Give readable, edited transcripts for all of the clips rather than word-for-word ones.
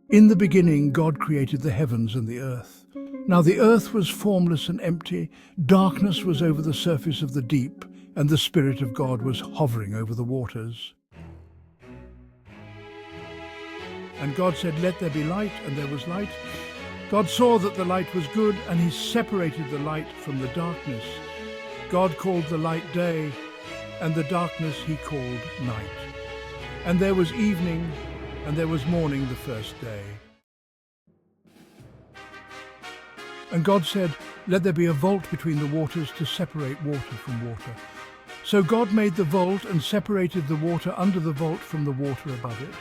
In the beginning, God created the heavens and the earth. Now the earth was formless and empty, darkness was over the surface of the deep, and the Spirit of God was hovering over the waters. And God said, "Let there be light," and there was light. God saw that the light was good, and he separated the light from the darkness. God called the light day, and the darkness he called night. And there was evening, and there was morning the first day. And God said, "Let there be a vault between the waters to separate water from water." So God made the vault and separated the water under the vault from the water above it.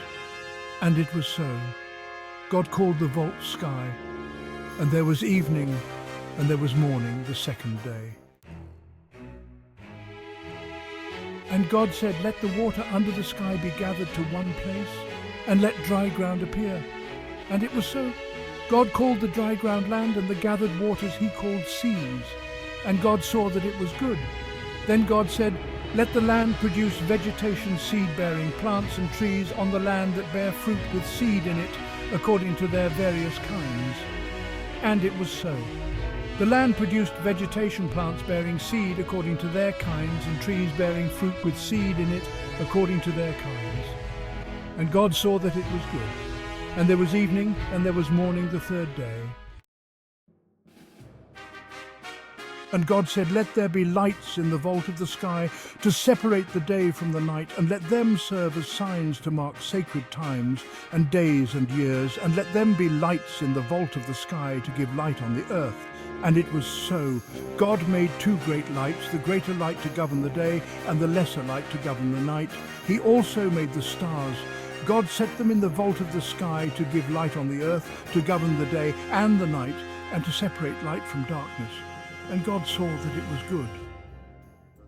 And it was so. God called the vault sky. And there was evening, and there was morning the second day. And God said, "Let the water under the sky be gathered to one place, and let dry ground appear." And it was so. God called the dry ground land, and the gathered waters he called seas. And God saw that it was good. Then God said, "Let the land produce vegetation, seed-bearing plants and trees on the land that bear fruit with seed in it, according to their various kinds." And it was so. The land produced vegetation, plants bearing seed according to their kinds, and trees bearing fruit with seed in it according to their kinds. And God saw that it was good. And there was evening, and there was morning the third day. And God said, "Let there be lights in the vault of the sky to separate the day from the night, and let them serve as signs to mark sacred times and days and years, and let them be lights in the vault of the sky to give light on the earth." And it was so. God made two great lights, the greater light to govern the day, and the lesser light to govern the night. He also made the stars. God set them in the vault of the sky to give light on the earth, to govern the day and the night, and to separate light from darkness. And God saw that it was good.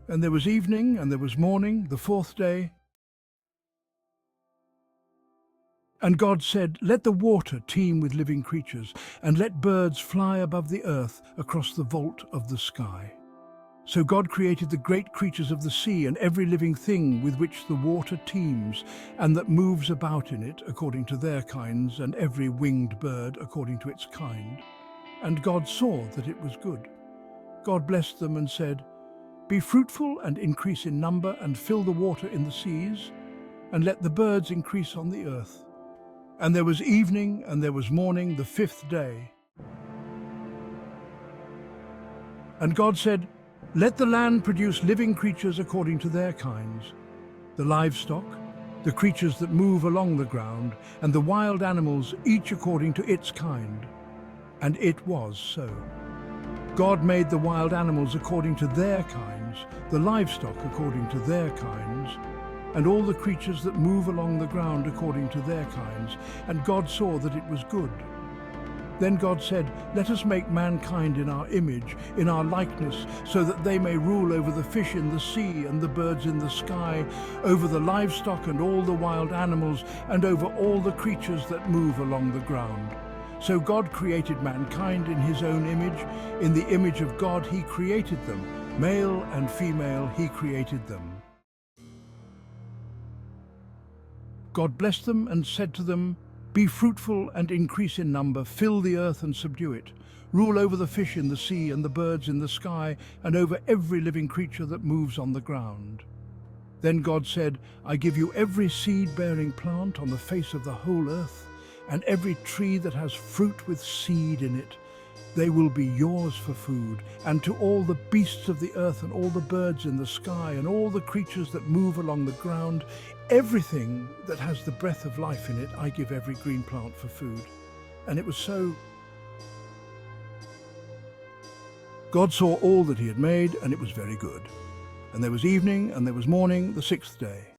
And there was evening, and there was morning, the fourth day. And God said, "Let the water teem with living creatures, and let birds fly above the earth across the vault of the sky." So God created the great creatures of the sea and every living thing with which the water teems, and that moves about in it according to their kinds, and every winged bird according to its kind. And God saw that it was good. God blessed them and said, "Be fruitful and increase in number, and fill the water in the seas, and let the birds increase on the earth." And there was evening, and there was morning the fifth day. And God said, "Let the land produce living creatures according to their kinds, the livestock, the creatures that move along the ground, and the wild animals, each according to its kind." And it was so. God made the wild animals according to their kinds, the livestock according to their kinds, and all the creatures that move along the ground according to their kinds. And God saw that it was good. Then God said, "Let us make mankind in our image, in our likeness, so that they may rule over the fish in the sea and the birds in the sky, over the livestock and all the wild animals, and over all the creatures that move along the ground." So God created mankind in his own image. In the image of God he created them. Male and female he created them. God blessed them and said to them, "Be fruitful and increase in number, fill the earth and subdue it. Rule over the fish in the sea and the birds in the sky, and over every living creature that moves on the ground." Then God said, "I give you every seed-bearing plant on the face of the whole earth, and every tree that has fruit with seed in it. They will be yours for food, and to all the beasts of the earth and all the birds in the sky and all the creatures that move along the ground, everything that has the breath of life in it, I give every green plant for food." And it was so. God saw all that he had made, and it was very good. And there was evening, and there was morning, the sixth day.